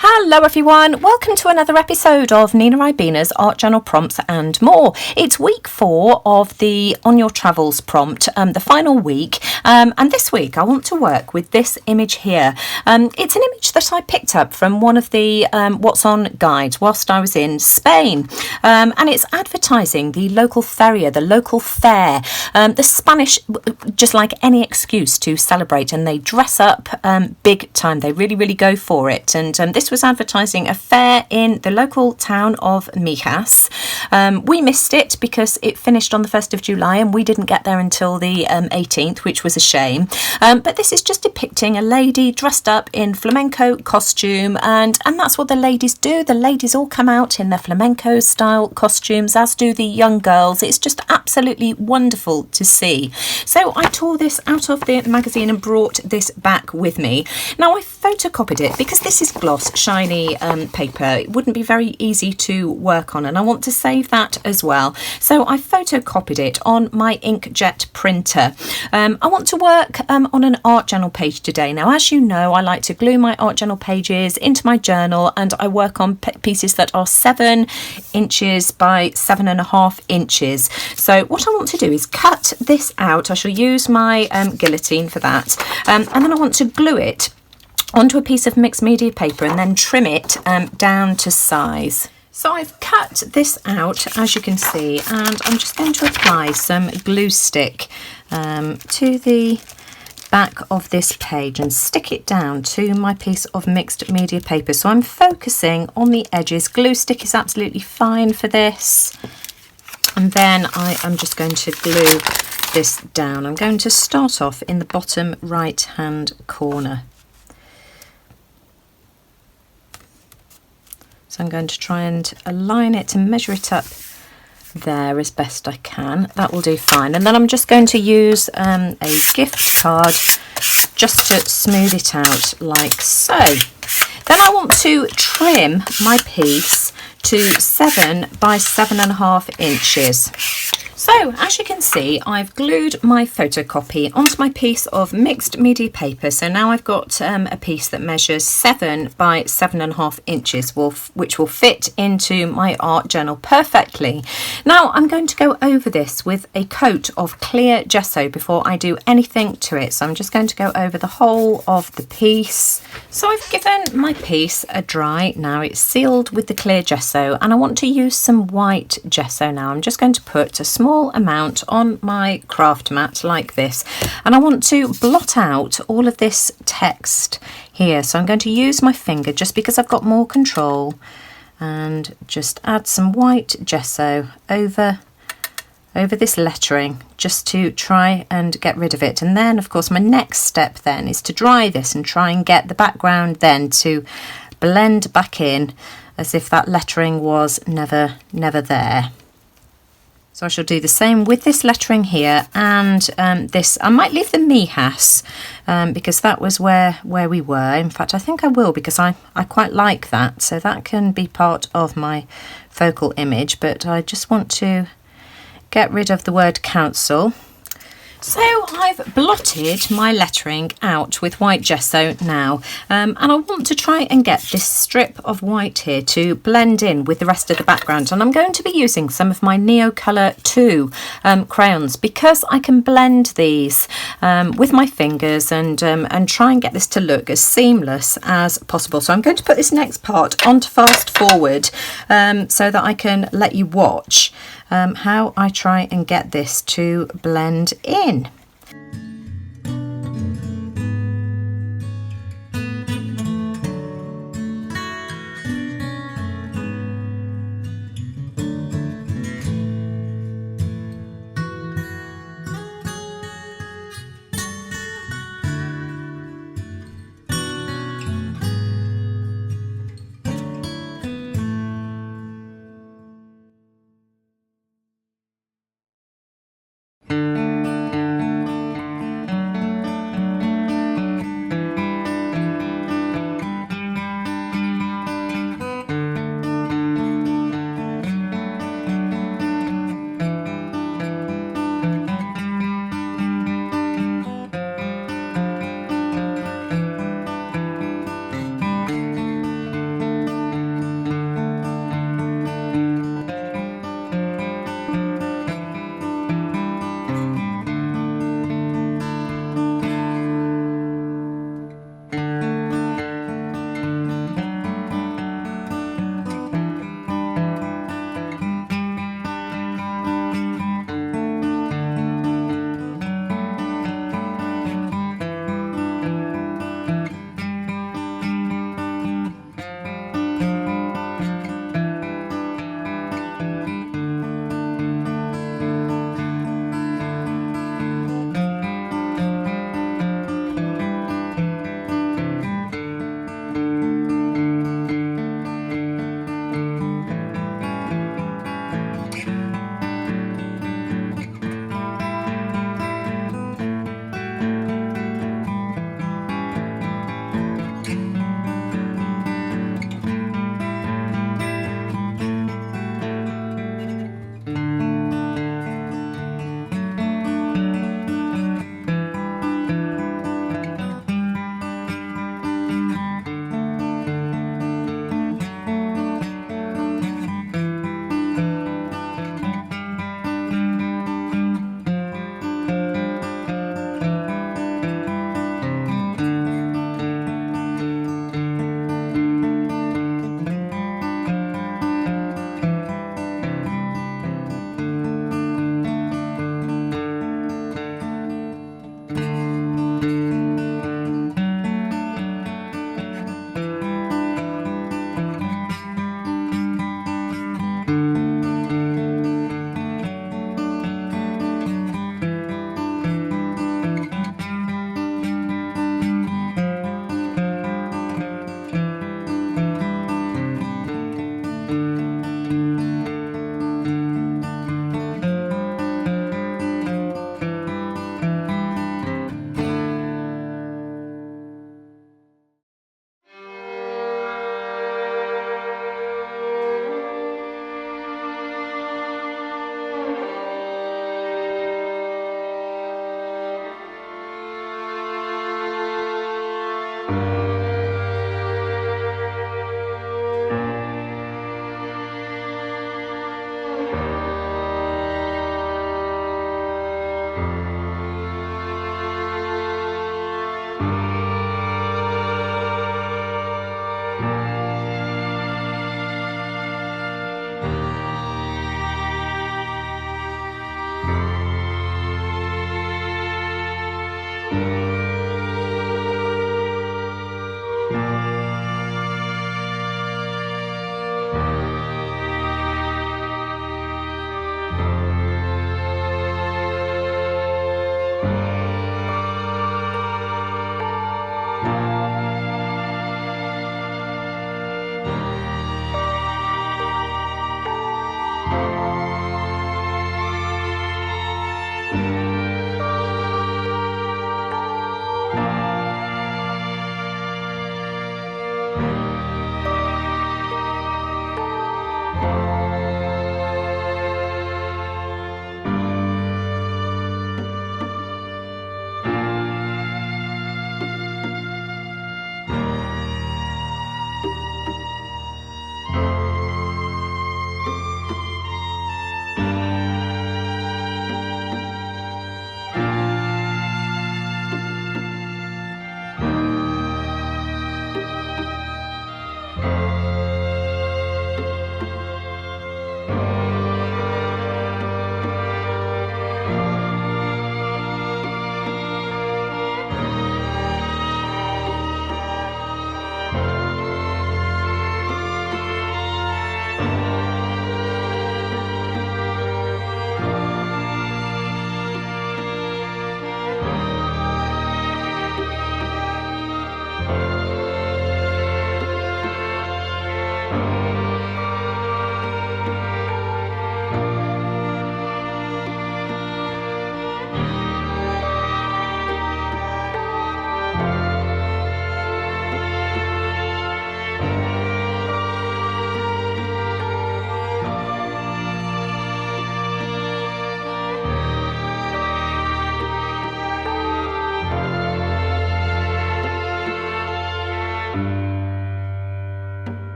Hello everyone, welcome to another episode of NinaRibena's Art Journal Prompts and More. It's week 4 of the On Your Travels prompt, the final week, and this week I want to work with this image here. It's an image that I picked up from one of the What's On guides whilst I was in Spain, and it's advertising the local feria, the local fair. The Spanish just like any excuse to celebrate, and they dress up big time. They really go for it, and this was advertising a fair in the local town of Mijas. We missed it because it finished on the 1st of July and we didn't get there until the 18th, which was a shame. But this is just depicting a lady dressed up in flamenco costume, and that's what the ladies do. The ladies all come out in their flamenco style costumes, as do the young girls. It's just absolutely wonderful to see. So I tore this out of the magazine and brought this back with me. Now I photocopied it because this is gloss, shiny paper. It wouldn't be very easy to work on, and I want to save that as well. So I photocopied it on my inkjet printer. I want to work on an art journal page today. Now, as you know, I like to glue my art journal pages into my journal, and I work on pieces that are 7 inches by 7.5 inches. So what I want to do is cut this out. I shall use my guillotine for that, and then I want to glue it onto a piece of mixed media paper and then trim it down to size. So I've cut this out, as you can see, and I'm just going to apply some glue stick to the back of this page and stick it down to my piece of mixed media paper. So I'm focusing on the edges. Glue stick is absolutely fine for this. And then I am just going to glue this down. I'm going to start off in the bottom right hand corner. So I'm going to try and align it and measure it up there as best I can. That will do fine. And then I'm just going to use a gift card just to smooth it out like so. Then I want to trim my piece to 7 by 7.5 inches. So as you can see, I've glued my photocopy onto my piece of mixed media paper. So now I've got a piece that measures 7 by 7.5 inches, which will fit into my art journal perfectly. Now I'm going to go over this with a coat of clear gesso before I do anything to it. So I'm just going to go over the whole of the piece. So I've given my piece a dry. Now it's sealed with the clear gesso, and I want to use some white gesso now. I'm just going to put a small amount on my craft mat like this, and I want to blot out all of this text here. So I'm going to use my finger just because I've got more control, and just add some white gesso over this lettering just to try and get rid of it. And then of course my next step then is to dry this and try and get the background then to blend back in as if that lettering was never there. So I shall do the same with this lettering here, and this, I might leave the Mijas because that was where we were. In fact, I think I will, because I quite like that. So that can be part of my focal image, but I just want to get rid of the word council. So I've blotted my lettering out with white gesso now, and I want to try and get this strip of white here to blend in with the rest of the background. And I'm going to be using some of my Neocolor 2 crayons, because I can blend these with my fingers and try and get this to look as seamless as possible. So I'm going to put this next part onto fast forward so that I can let you watch how I try and get this to blend in.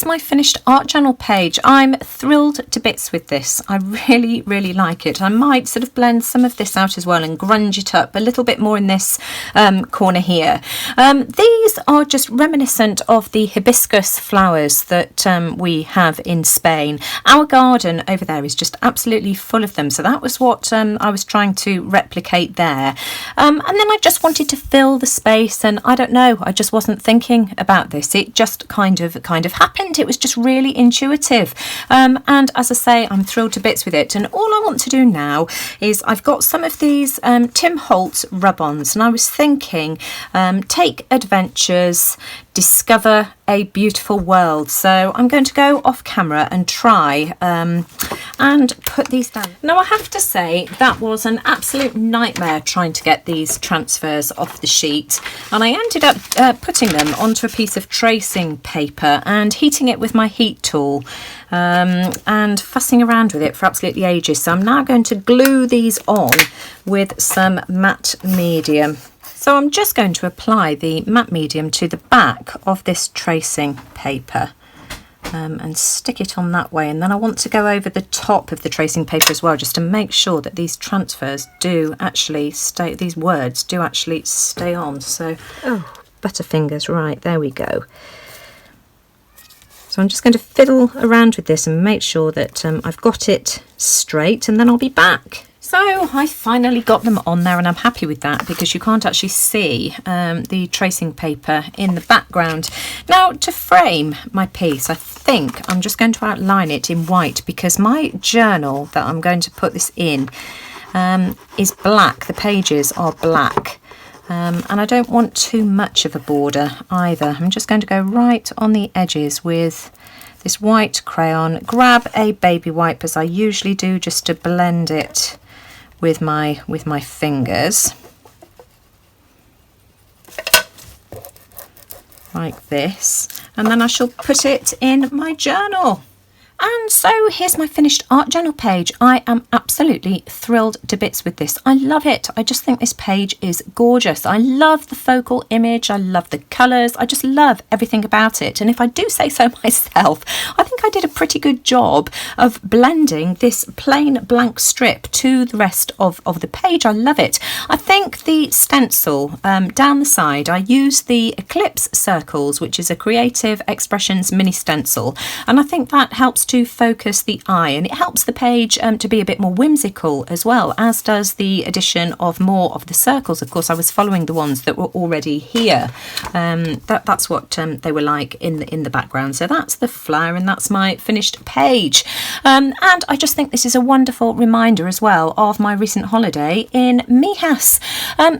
here's my finished art journal page. I'm thrilled to bits with this. I really, really like it. I might sort of blend some of this out as well and grunge it up a little bit more in this corner here. These are just reminiscent of the hibiscus flowers that we have in Spain. Our garden over there is just absolutely full of them, so that was what I was trying to replicate there. And then I just wanted to fill the space, and I don't know, I just wasn't thinking about this. It just kind of happened. It was just really intuitive, and as I say, I'm thrilled to bits with it. And all I want to do now is I've got some of these Tim Holtz rub-ons, and I was thinking take adventures, discover a beautiful world. So I'm going to go off camera and try and put these down. Now I have to say that was an absolute nightmare trying to get these transfers off the sheet, and I ended up putting them onto a piece of tracing paper and heating it with my heat tool and fussing around with it for absolutely ages. So I'm now going to glue these on with some matte medium. So I'm just going to apply the matte medium to the back of this tracing paper and stick it on that way, and then I want to go over the top of the tracing paper as well, just to make sure that these transfers do actually stay, these words do actually stay on. So, oh, butterfingers, right, there we go. So I'm just going to fiddle around with this and make sure that I've got it straight, and then I'll be back. So I finally got them on there, and I'm happy with that because you can't actually see the tracing paper in the background. Now, to frame my piece, I think I'm just going to outline it in white because my journal that I'm going to put this in is black. The pages are black. And I don't want too much of a border either. I'm just going to go right on the edges with this white crayon. Grab a baby wipe, as I usually do, just to blend it with my fingers, like this, and then I shall put it in my journal. And so here's my finished art journal page. I am absolutely thrilled to bits with this. I love it. I just think this page is gorgeous. I love the focal image. I love the colours. I just love everything about it. And if I do say so myself, I think I did a pretty good job of blending this plain blank strip to the rest of the page. I love it. I think the stencil down the side, I used the Eclipse Circles, which is a Creative Expressions mini stencil. And I think that helps to focus the eye, and it helps the page to be a bit more whimsical as well, as does the addition of more of the circles. Of course, I was following the ones that were already here. That's what they were like in the background. So that's the flower, and that's my finished page. And I just think this is a wonderful reminder as well of my recent holiday in Mijas.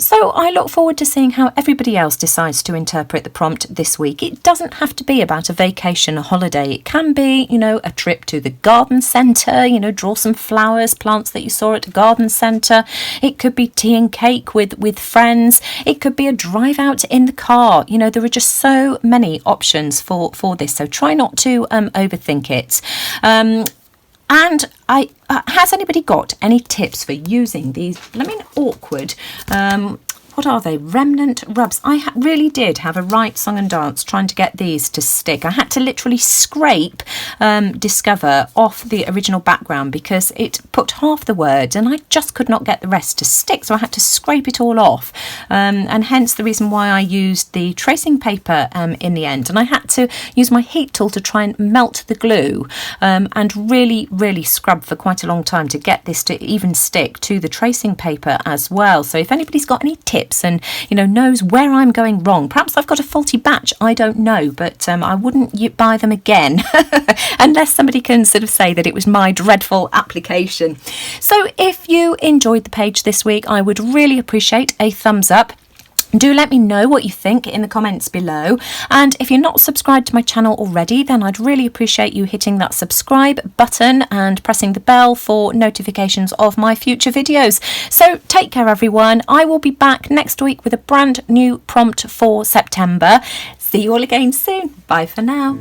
So I look forward to seeing how everybody else decides to interpret the prompt this week. It doesn't have to be about a vacation, a holiday. It can be, you know, a trip to the garden centre, you know, draw some flowers, plants that you saw at a garden centre. It could be tea and cake with friends. It could be a drive out in the car. You know, there are just so many options for this, so try not to overthink it. And has anybody got any tips for using these, I mean, awkward what are they? Remnant rubs. I really did have a right song and dance trying to get these to stick. I had to literally scrape Discover off the original background because it put half the words and I just could not get the rest to stick. So I had to scrape it all off. And hence the reason why I used the tracing paper in the end. And I had to use my heat tool to try and melt the glue and really scrub for quite a long time to get this to even stick to the tracing paper as well. So if anybody's got any tips and, you know, knows where I'm going wrong, perhaps I've got a faulty batch, I don't know, but I wouldn't buy them again unless somebody can sort of say that it was my dreadful application. So if you enjoyed the page this week, I would really appreciate a thumbs up. Do let me know what you think in the comments below, and if you're not subscribed to my channel already, then I'd really appreciate you hitting that subscribe button and pressing the bell for notifications of my future videos. So take care everyone, I will be back next week with a brand new prompt for September. See you all again soon, bye for now.